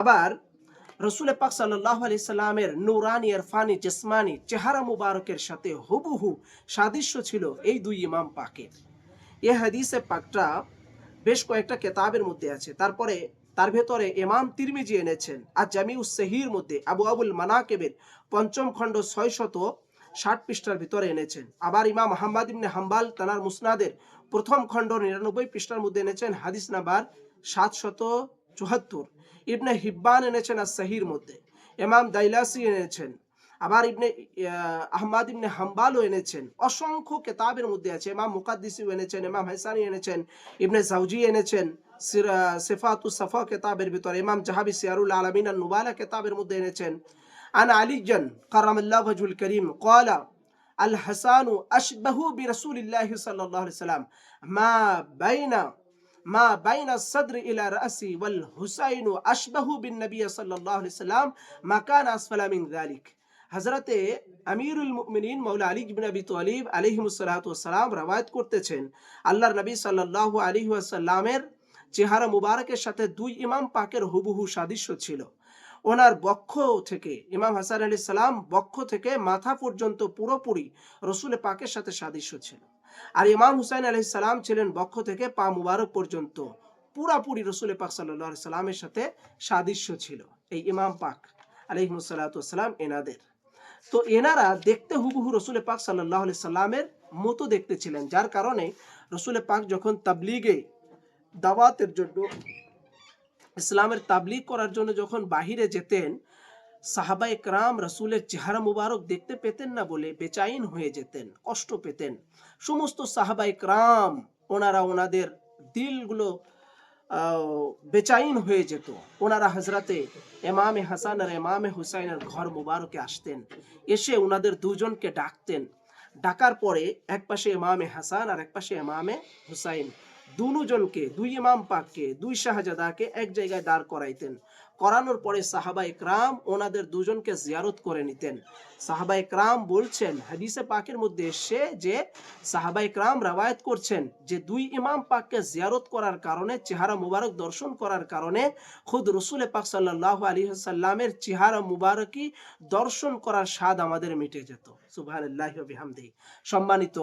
আবার রসুল পাক সাল্লাল্লাহু আলাইহি সাল্লামের নূরানি ইরফানি জিসমানি চেহারা মুবারকের সাথে হুবহু সাদৃশ্য ছিল এই দুই ইমাম পাকের। এই হাদিসে পাকটা বেশ কয়েকটা কেতাবের মধ্যে আছে। তারপরে তার ভেতরে ইমাম তিরমিজি এনেছেন আর জামিউস সহির মধ্যে আবু আবুল মানাকেবের পঞ্চম খণ্ড 660 পৃষ্ঠার ভিতরে এনেছেন। আবার ইমাম আহমদ ইবনে হাম্বাল তানার মুসনাদের প্রথম খণ্ড 99 পৃষ্ঠার মধ্যে এনেছেন হাদিস নাম্বার 774। ইবনে হিব্বান এনেছেন আর সহির মধ্যে, ইমাম দাইলাসি এনেছেন, আবার ইবনে আহমদ ইবনে হাম্বালও এনেছেন। অসংখ্য কেতাবের মধ্যে আছে। ইমাম মুকাদ্দিসিও এনেছেন, ইমাম হাসানি এনেছেন, ইবনে জাওজি এনেছেন সিফাতুস সাফা কেতাবের ভিতরে, ইমাম জাহাবি সিয়ারুল আলামিন আন নুবালা কেতাবের মধ্যে এনেছেন। আন আলিজান কারামাল্লাহু ওয়াজহুল করিম ক্বালা আল হাসানু আশবাহু বিরাসূলিল্লাহি সাল্লাল্লাহু আলাইহি সাল্লাম মা বাইনা সদর ইলা রাসি ওয়াল হুসাইনু আশবাহু বিন নবী সাল্লাল্লাহু আলাইহি সাল্লাম মা কানা আসফালা মিন যালিক। হযরতে আমিরুল মুমিনিন মাওলা আলী ইবনে আবি তালিব আলাইহিস সালাতু ওয়াস সালাম রওয়ায়াত করতেছেন, আল্লাহর নবী সাল্লাল্লাহু আলাইহি ওয়াসাল্লামের চেহারা মুবারকের সাথে দুই ইমাম পাকের হুবহু সাদৃশ্য ছিল। ওনার বক্ষ থেকে, ইমাম হাসান আলাইহিস সালাম বক্ষ থেকে মাথা পর্যন্ত পুরোপুরি রসুল পাকের সাথে সাদৃশ্য ছিল। আর ইমাম হুসাইন আলাইহিস সালাম ছিলেন বক্ষ থেকে পা মুবারক পর্যন্ত পুরাপুরি রসুল পাক সাল্লাল্লাহু আলাইহি সাল্লামের সাথে সাদৃশ্য ছিল এই ইমাম পাক আলাইহিস সালাতু ওয়াস সালাম এনাদের। তো এনারা দেখতে হুবহু রসুল পাক সাল্লাল্লাহু আলাইহি সাল্লামের মতো দেখতে ছিলেন, যার কারণে রসুল পাক যখন তাবলীগে দাওয়াতের জন্য, ইসলামের তাবলীগ করার জন্য যখন বাহিরে যেতেন, সাহাবায়ে কেরাম রাসূলের চেহারা মুবারক দেখতে পেতেন না বলে বেচাইন হয়ে যেতেন, কষ্ট পেতেন। সমস্ত সাহাবায়ে কেরাম ওনারা ওনাদের দিলগুলো বেচাইন হয়ে যেত। ওনারা হযরতে ইমামে হাসান আর ইমামে হুসাইনের ঘর মুবারকে আসতেন, এসে ওনাদের দুজনকে ডাকতেন। ডাকার পরে এক পাশে ইমামে হাসান আর এক পাশে ইমামে হুসাইন, দুজনকে, দুই ইমাম পাককে, দুই শাহজাদাকে এক জায়গায় দাঁড় করাইতেন। করানোর পরে সাহাবায়ে কেরাম ওনাদের দুজনকে জিয়ারত করে নিতেন। সাহাবায়ে কেরাম বলছেন, হাদিসে পাকের মধ্যে এসে যে সাহাবায়ে কেরাম রওয়ায়াত করছেন যে দুই ইমাম পাককে জিয়ারত করার কারণে, চেহারা মুবারক দর্শন করার কারণে খুদ রসুল পাক সাল্লাল্লাহু আলাইহি ওয়াসাল্লামের চেহারা মুবারকই দর্শন করার স্বাদ আমাদের মিটে যেত। সুবহানাল্লাহি ওয়া বিহামদিহি। সম্মানিত